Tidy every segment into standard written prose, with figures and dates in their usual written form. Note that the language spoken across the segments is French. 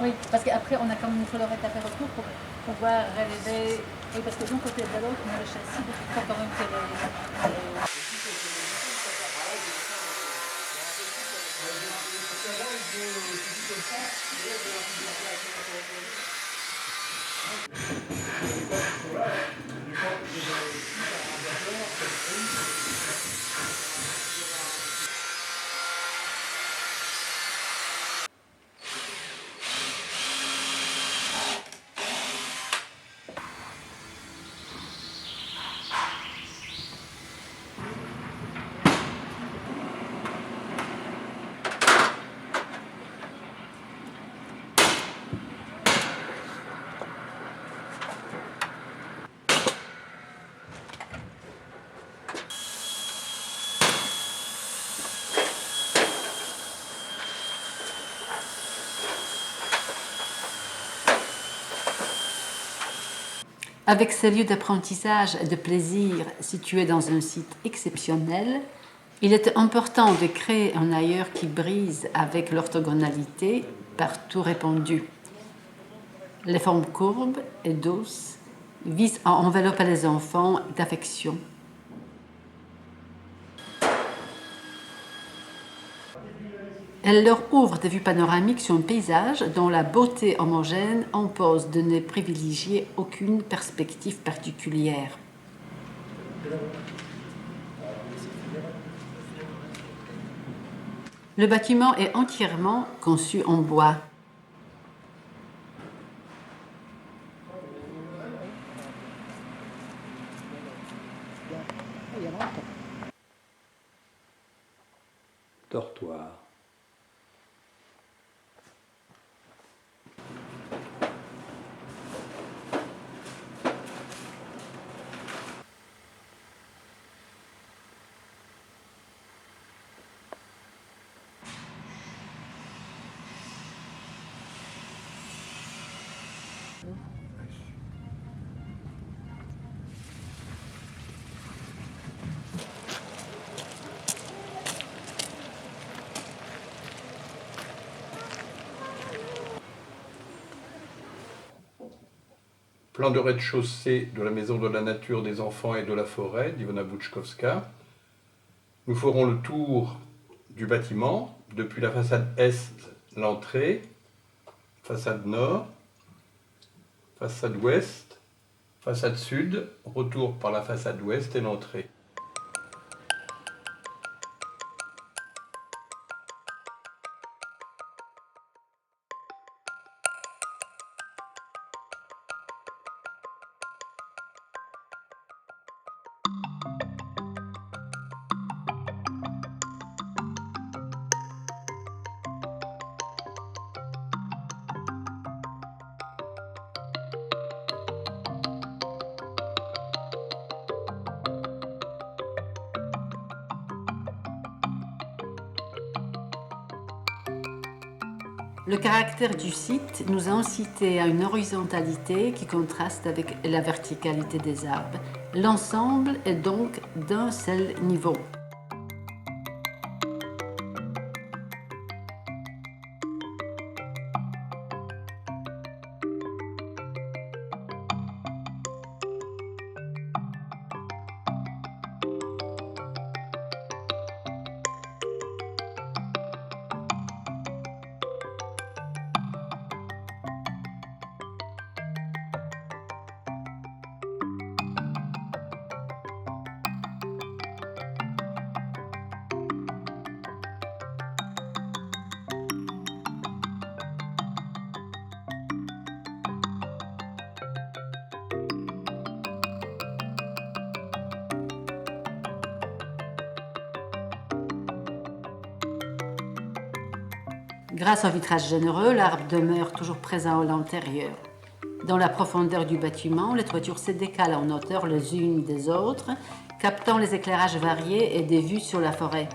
Oui, parce qu'après, on a quand même une colorette à faire autour pour pouvoir réaliser. Oui, parce que d'un côté et de l'autre, on a le châssis, donc il faut quand même que avec ces lieux d'apprentissage et de plaisir situés dans un site exceptionnel, il est important de créer un ailleurs qui brise avec l'orthogonalité partout répandue. Les formes courbes et douces visent à envelopper les enfants d'affection. Elle leur ouvre des vues panoramiques sur un paysage dont la beauté homogène impose de ne privilégier aucune perspective particulière. Le bâtiment est entièrement conçu en bois. Dortoir. Plan de rez-de-chaussée de la Maison de la Nature, des Enfants et de la Forêt d'Ivona Bouchkowska. Nous ferons le tour du bâtiment, depuis la façade est, l'entrée, façade nord, façade ouest, façade sud, retour par la façade ouest et l'entrée. Le caractère du site nous a incité à une horizontalité qui contraste avec la verticalité des arbres. L'ensemble est donc d'un seul niveau. Grâce au vitrage généreux, l'arbre demeure toujours présent à l'intérieur. Dans la profondeur du bâtiment, les toitures se décalent en hauteur les unes des autres, captant les éclairages variés et des vues sur la forêt.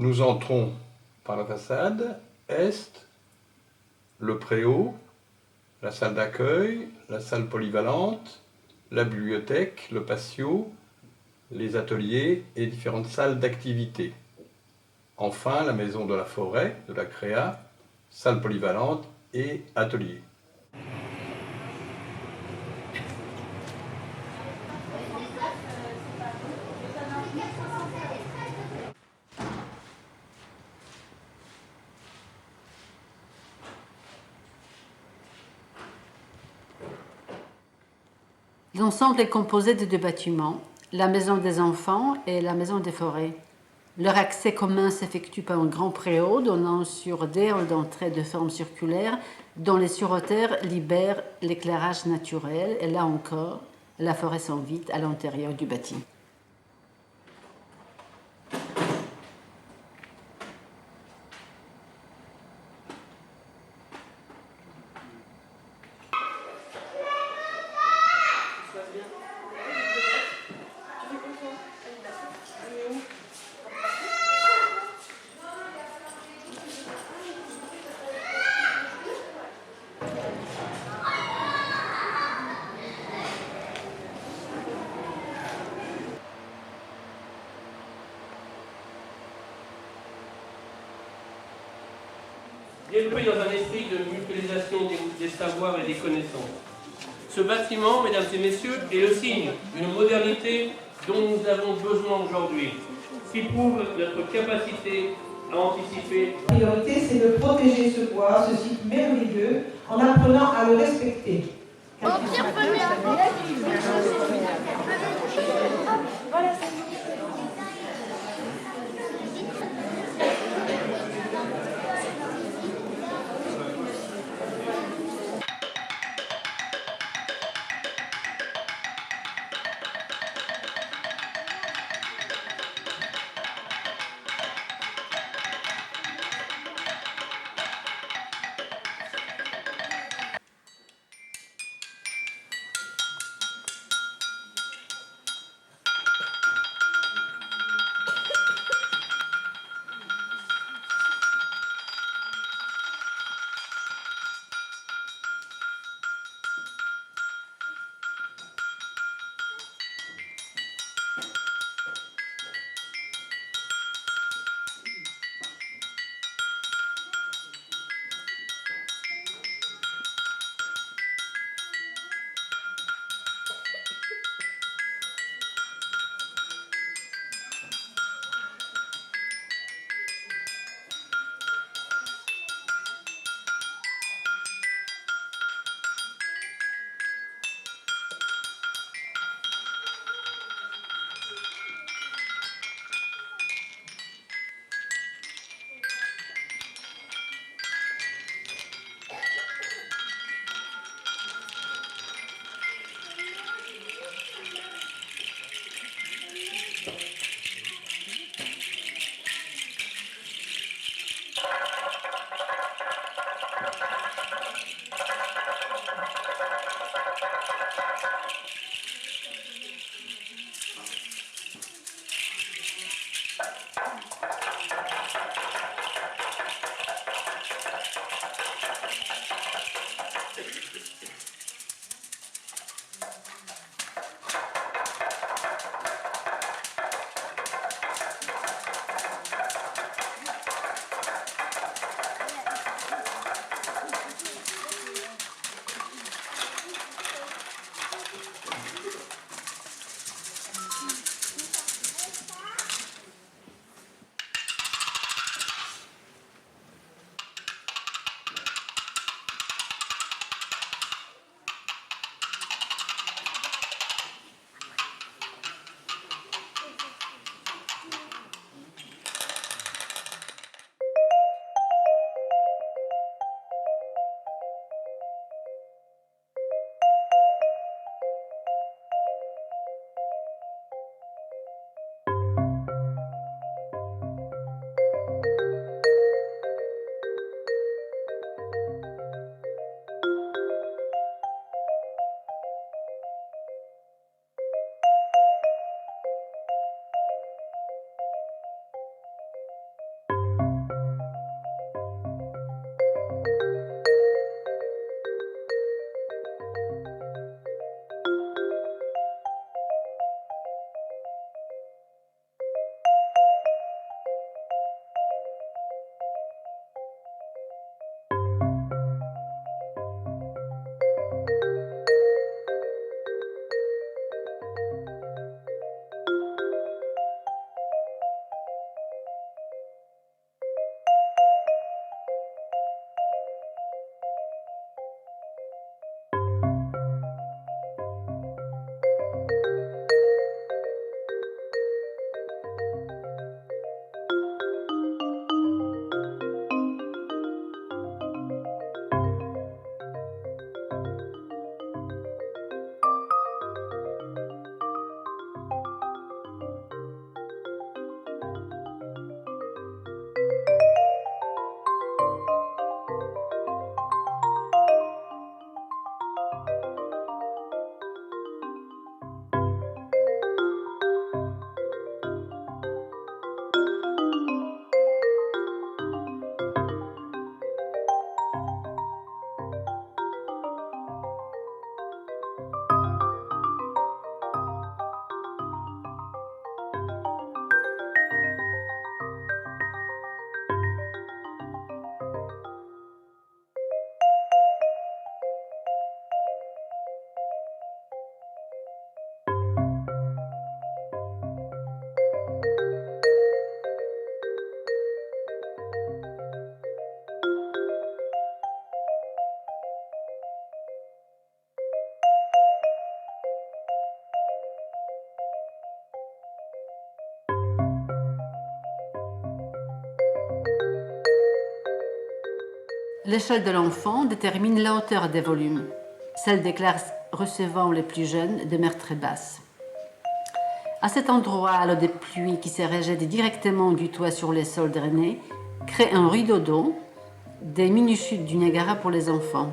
Nous entrons par la façade est, le préau, la salle d'accueil, la salle polyvalente, la bibliothèque, le patio, les ateliers et différentes salles d'activité. Enfin, la maison de la forêt, de la Créa, salle polyvalente et atelier. L'ensemble est composé de deux bâtiments, la maison des enfants et la maison des forêts. Leur accès commun s'effectue par un grand préau donnant sur des halls d'entrée de forme circulaire dont les surhauteurs libèrent l'éclairage naturel et là encore, la forêt s'invite à l'intérieur du bâtiment. Développé dans un esprit de mutualisation des savoirs et des connaissances. Ce bâtiment, mesdames et messieurs, est le signe d'une modernité dont nous avons besoin aujourd'hui, qui prouve notre capacité à anticiper. La priorité, c'est de protéger ce bois, ce site merveilleux, en apprenant à le respecter. L'échelle de l'enfant détermine la hauteur des volumes. Celle des classes recevant les plus jeunes demeure très basse. À cet endroit, l'eau des pluies qui se rejette directement du toit sur les sols drainés crée un rideau d'eau, des mini-chutes du Niagara pour les enfants.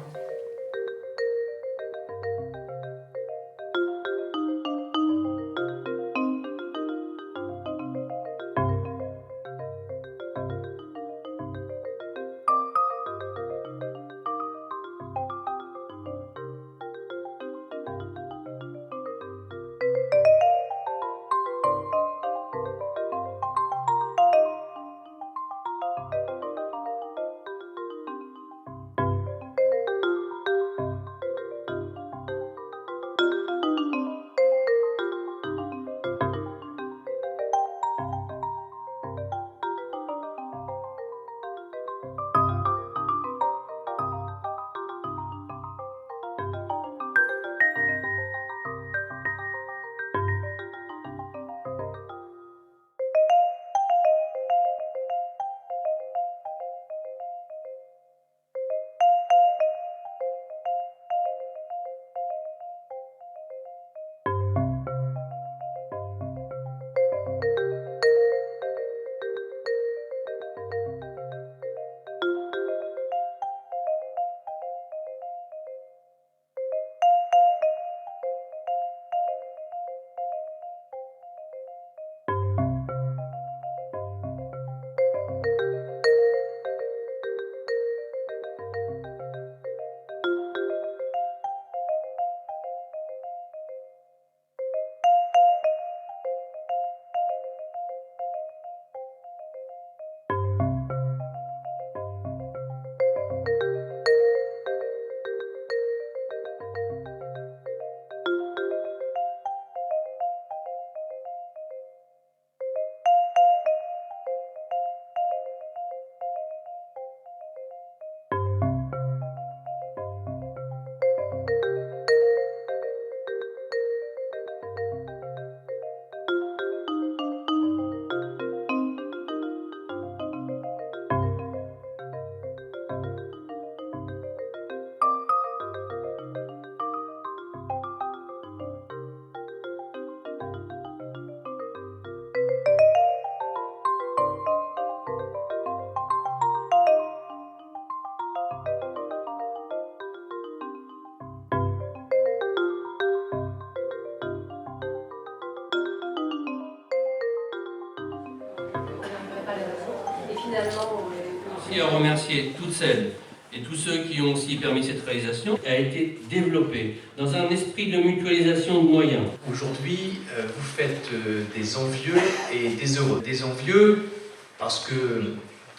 Aussi à remercier toutes celles et tous ceux qui ont aussi permis cette réalisation, a été développée dans un esprit de mutualisation de moyens. Aujourd'hui, vous faites des envieux et des heureux. Des envieux parce que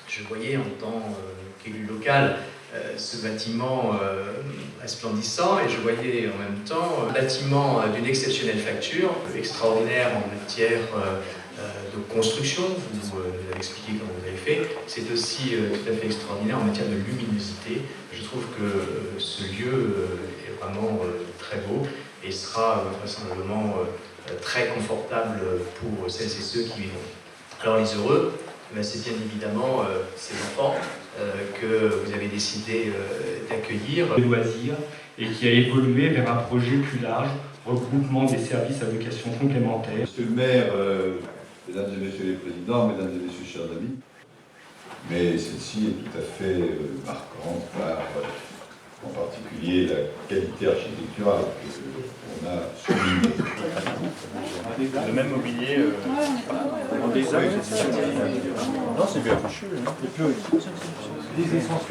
je voyais en tant qu'élu local ce bâtiment resplendissant et je voyais en même temps un bâtiment d'une exceptionnelle facture, extraordinaire en matière de construction, vous avez expliqué comment vous avez fait, c'est aussi tout à fait extraordinaire en matière de luminosité. Je trouve que ce lieu est vraiment très beau et sera vraisemblablement très confortable pour celles et ceux qui vivront. Alors les heureux, c'est bien évidemment ces enfants que vous avez décidé d'accueillir. De loisirs et qui a évolué vers un projet plus large, regroupement des services à vocation complémentaire. Monsieur le maire, mesdames et messieurs les présidents, mesdames et messieurs chers amis, mais celle-ci est tout à fait marquante par, en particulier, la qualité architecturale qu'on a soulignée. Le même mobilier en design. Non, c'est bien fichu. Les essences.